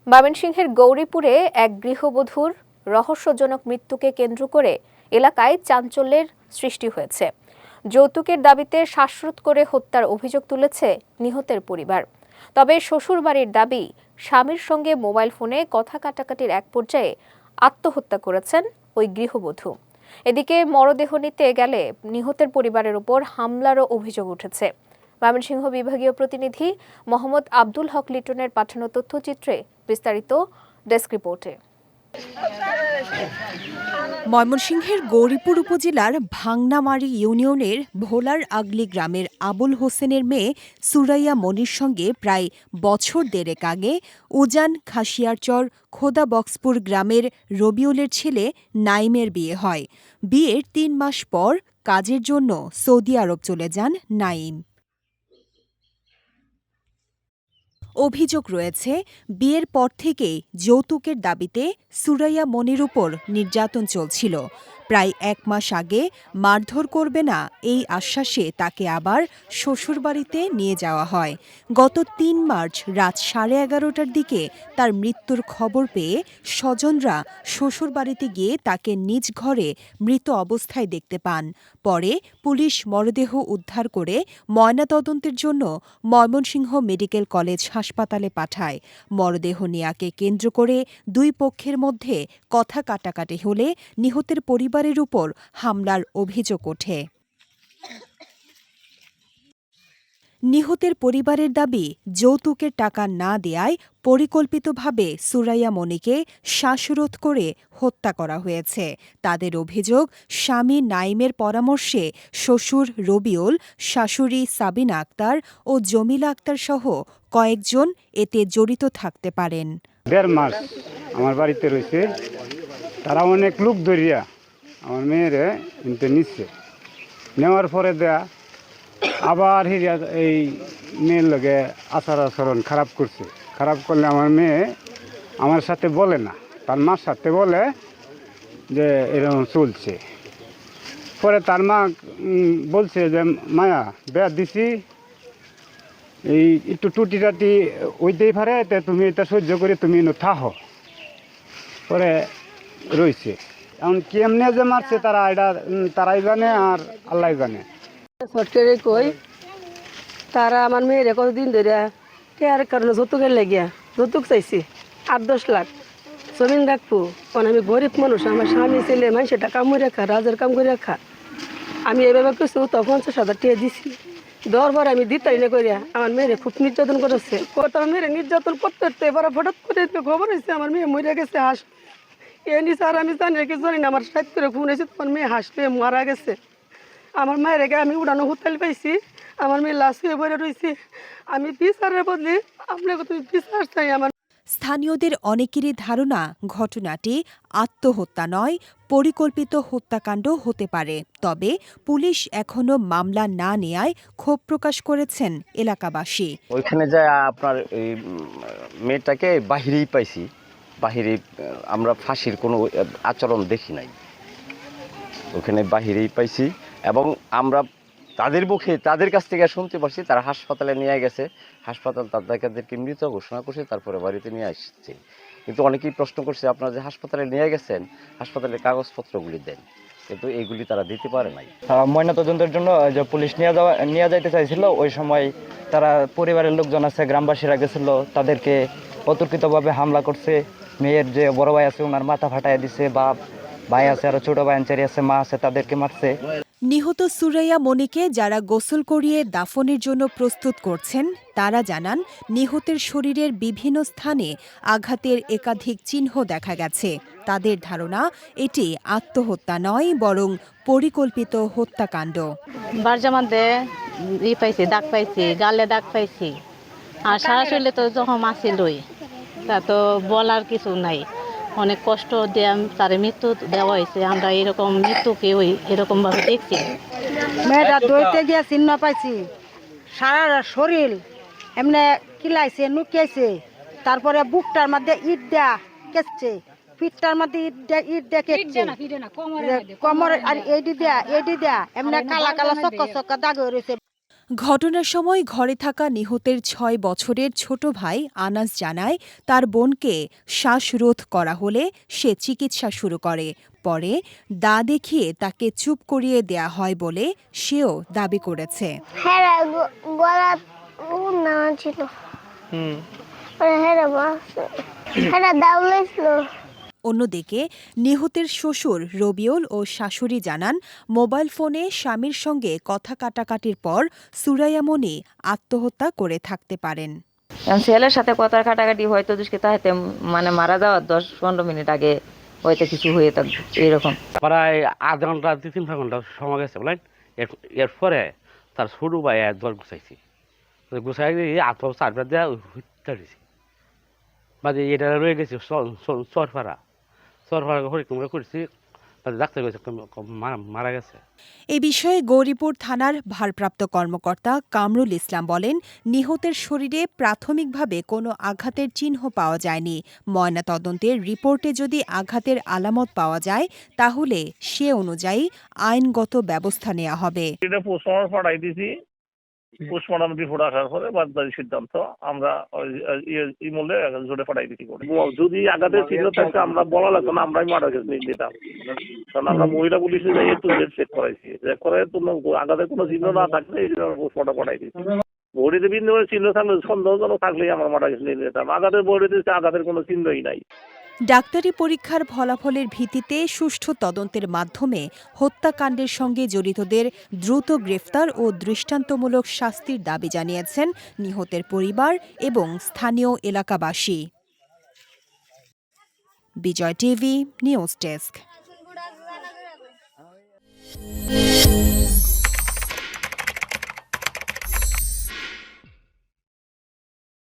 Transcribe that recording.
ময়মনসিংহের গৌরীপুরে এক গৃহবধূর রহস্যজনক মৃত্যুকে কেন্দ্র করে এলাকায় চাঞ্চল্যের সৃষ্টি হয়েছে। যৌতুকের দাবিতে শ্বাসরোধ করে হত্যার অভিযোগ তুলেছে নিহতের পরিবার। তবে শ্বশুরবাড়ির দাবি, স্বামীর সঙ্গে মোবাইল ফোনে কথা কাটাকাটির এক পর্যায়ে আত্মহত্যা করেছেন ওই গৃহবধূ। এদিকে মরদেহ নিতে গেলে নিহতের পরিবারের উপর হামলারও অভিযোগ উঠেছে। ময়মনসিংহ বিভাগীয় প্রতিনিধি মোহাম্মদ আব্দুল হক লিটনের পাঠানো তথ্যচিত্রে বিস্তারিত ডেস্ক রিপোর্টে। ময়মনসিংহের গৌরীপুর উপজেলার ভাংনামারি ইউনিয়নের ভোলার আগলি গ্রামের আবুল হোসেনের মেয়ে সুরাইয়া মনির সঙ্গে প্রায় বছর দেড়েক আগে উজান খাসিয়ারচর খোদাবক্সপুর গ্রামের রবিউলের ছেলে নাইমের বিয়ে হয়। বিয়ের ৩ মাস পর কাজের জন্য সৌদি আরব চলে যান নাইম। অভিযোগ রয়েছে, বিয়ের পর থেকেই যৌতুকের দাবিতে সুরাইয়া মনির উপর নির্যাতন চলছিল। প্রায় ১ মাস আগে মারধর করবে না এই আশ্বাসে তাকে আবার শ্বশুরবাড়িতে নিয়ে যাওয়া হয়। গত ৩ মার্চ রাত 11:30টার দিকে তার মৃত্যুর খবর পেয়ে স্বজনরা শ্বশুরবাড়িতে গিয়ে তাকে নিজ ঘরে মৃত অবস্থায় দেখতে পান। পরে পুলিশ মরদেহ উদ্ধার করে ময়নাতদন্তের জন্য ময়মনসিংহ মেডিকেল কলেজ হাসপাতালে পাঠায়। মরদেহ নেয়াকে কেন্দ্র করে দুই পক্ষের মধ্যে কথা কাটাকাটি হলে নিহতের পরিবারের উপর হামলার অভিযোগ ওঠে। নিহতের পরিবারের দাবি, যৌতুকের টাকা না দেয়ায় পরিকল্পিতভাবে সুরাইয়া মনিকে শ্বাসরোধ করে হত্যা করা হয়েছে। তাদের অভিযোগ, স্বামী নাইমের পরামর্শে শ্বশুর রবিউল, শাশুড়ি সাবিনা আক্তার ও জমিলা আক্তার সহ কয়েকজন এতে জড়িত থাকতে পারেন। ১.৫ মাস আমার বাড়িতে রয়েছে, তারা অনেক লোক ধরিয়া আমার মেয়েরে কিন্তু নিচ্ছে। নেওয়ার পরে দেয়া আবার হিরিয়া এই মেয়ের লগে আচরণ খারাপ করছে। খারাপ করলে আমার মেয়ে আমার সাথে বলে না, তার মার সাথে বলে যে এরকম চলছে। পরে তার মা বলছে যে মায়া বেয়া দিছি, এই একটু টুটি টাটি ওইতেই পারে, তুমি এটা সহ্য করে তুমি থাহো। পরে রয়েছে এখন কেমনে যে মারছে তারা এটা তারাই জানে আর আল্লাহ জানে। সরকারে কই তারা আমার মেয়ের কতদিন ধরে কেয়ার কারণে যৌতুকের লেগিয়া যৌতুক চাইছি ৮-১০ লাখ জমিন রাখবো। কারণ আমি গরিব মানুষ, আমার স্বামী ছেলে মানুষের কাম করে রাখা, রাজার কাম করে রাখা। আমি এভাবে কিছু তো ৫০,০০০ টাকা দিছি। দেওয়ার পর আমি দিতারি না করিয়া আমার মেয়েরে খুব নির্যাতন করেছে। আমার মেয়েরে নির্যাতন করতে করতে এবার হঠাৎ করে খবর হয়েছে আমার মেয়ে মরে গেছে হাঁস। এ নিচে আর আমি জানি কি জানি না, আমার সাইড করে ফোন হয়েছে তোমার মেয়ে হাঁস পেয়ে মারা গেছে। আমার মায়ের আগে আমি উড়ানো হোটেল পাইছি, আমার মেয়ে লাশ হয়ে পড়ে রয়েছে। আমি বিচারের বদলে আপনাকে তুমি বিচার চাই। আমার স্থানীয়দের অনেকেরই ধারণা, ঘটনাটি আত্মহত্যা নয়, পরিকল্পিত হত্যাকাণ্ড হতে পারে। তবে পুলিশ এখনো মামলা না নেয়ায় ক্ষোভ প্রকাশ করেছেন এলাকাবাসী। ওইখানে যায় আপনার এই মেয়েটাকে বাহিরেই পাইছি, বাহিরে আমরা ফাঁসির কোনো আচরণ দেখি নাই, ওখানে বাহিরেই পাইছি। এবং আমরা তাদের মুখে তাদের কাছ থেকে শুনতে পারছি তারা হাসপাতালে নিয়ে গেছে, হাসপাতাল তাদেরকে মৃত ঘোষণা করছে, তারপরে বাড়িতে নিয়ে আসছে। কিন্তু অনেকেই প্রশ্ন করছে, আপনারা যে হাসপাতালে নিয়ে গেছেন হাসপাতালের কাগজপত্রগুলি দেন, কিন্তু এইগুলি তারা দিতে পারে নাই। ময়নাতদন্তের জন্য যে পুলিশ নিয়ে যাইতে চাইছিল, ওই সময় তারা পরিবারের লোকজন আছে, গ্রামবাসীরা গেছিল, তাদেরকে অতর্কিতভাবে হামলা করছে। মেয়ের যে বড় ভাই আছে ওনার মাথা ফাটাইয়া দিছে, বাপ ভাই আছে, আরো ছোট ভাই আনচারি আছে, মা আছে, তাদেরকে মারছে। নিহত সুরাইয়া মনিকে যারা গোসল করিয়ে দাফনের জন্য প্রস্তুত করছেন তারা জানান, নিহতের শরীরের বিভিন্ন স্থানে আঘাতের একাধিক চিহ্ন দেখা গেছে। তাদের ধারণা, এটি আত্মহত্যা নয় বরং পরিকল্পিত হত্যাকাণ্ড। বারজামাতে পাইছি, দাগ পাইছি, গালে দাগ পাইছি, আর সারা শরীরে তো যখন আসিলই, তা তো বলার কিছু নাই। অনেক কষ্ট দিয়ে তার মৃত্যু দেওয়া হয়েছে। আমরা এরকম মৃত্যুকে এরকম ভাবে দেখছি। মেয়েটা দৌড়তে গিয়ে চিহ্ন পাইছি, সারা শরীর এমনি কিলাইছে, নুকিয়েছে। তারপরে বুকটার মধ্যে ইট দেয়া কেচছে, পিঠটার মধ্যে ইট দিয়ে কেটছে, কোমর আর এডি দেয়া এমনি কালা কালা চক্কা চক্কা দাগ রয়েছে। ঘটনার সময় ঘরে থাকা নিহতের ৬ বছরের ছোট ভাই আনাস জানায় তার বোনকে শ্বাসরোধ করা হলে সে চিকিৎসা শুরু করে। পরে দা দেখিয়ে তাকে চুপ করিয়ে দেয়া হয় বলে সেও দাবি করেছে। হ্যাঁ গলা না ছিল হ্যাঁ দাউলেছিল। অন্যদিকে নিহতের শ্বশুর রবিউল ও শাশুড়ি জানান মোবাইল ফোনে স্বামীর সঙ্গে কথা কাটাকাটির পর সুরাইয়া মনি আত্মহত্যা করে থাকতে পারেন। ছেলের সাথে কথা কাটাকাটি হয়তো দুষ্কৃতা হাতে মানে মারা যাওয়ার 10-15 মিনিট আগে হয়তো কিছু হয়ে থাকবে এরকম। প্রায় আধ ঘন্টা 3-4 ঘন্টা সময় গেছে বলেন। এরপরে তার ছোটো ভাই দল গুছাইছি, গুছাই দিয়ে আত্মহত্যা চারবার দেওয়া হত্যা দিয়েছি। মাঝে এটা রয়ে গেছে চরপাড়া হরিকুমরা করেছি, ডাক্তার গেছে মারা গেছে। এ বিষয়ে গৌরীপুর থানার ভারপ্রাপ্ত কর্মকর্তা কামরুল ইসলাম বলেন, নিহতের শরীরে প্রাথমিকভাবে কোনো আঘাতের চিহ্ন পাওয়া যায়নি। ময়নাতদন্তের রিপোর্টে যদি আঘাতের আলামত পাওয়া যায় তাহলে সে অনুযায়ী আইনগত ব্যবস্থা নেওয়া হবে। এটা পোস্টমর্টম পাঠাই দিয়েছি। পোস্টমর্টম রিপোর্ট আসার পরে বাদবাকি সিদ্ধান্ত আমরা ইমলে জোরে পাঠাই দিচ্ছি। যদি আঘাতের চিহ্ন থাকতে আমরা বলা লাগতো না, আমরাই মারা গেছে নিয়ে নিতাম। কারণ আমরা মহিলা পুলিশে যাই একটু চেক করাইছি, চেক করে আঘাতের কোনো চিহ্ন না থাকলে এই জন্য পোস্টমর্টম পাঠাই দিচ্ছি। বডিতে ভিন্ন চিহ্ন থাকলে সন্দেহজনক থাকলেই আমরা মারা গেছে নিয়ে নিতাম। আঘাতের বডিতে আঘাতের কোনো চিহ্নই নাই। ডাক্তারি পরীক্ষার ফলাফলের ভিত্তিতে সুষ্ঠু তদন্তের মাধ্যমে হত্যাকাণ্ডের সঙ্গে জড়িতদের দ্রুত গ্রেফতার ও দৃষ্টান্তমূলক শাস্তির দাবি জানিয়েছেন নিহতের পরিবার এবং স্থানীয় এলাকাবাসী। বিজয় টিভি নিউজ ডেস্ক।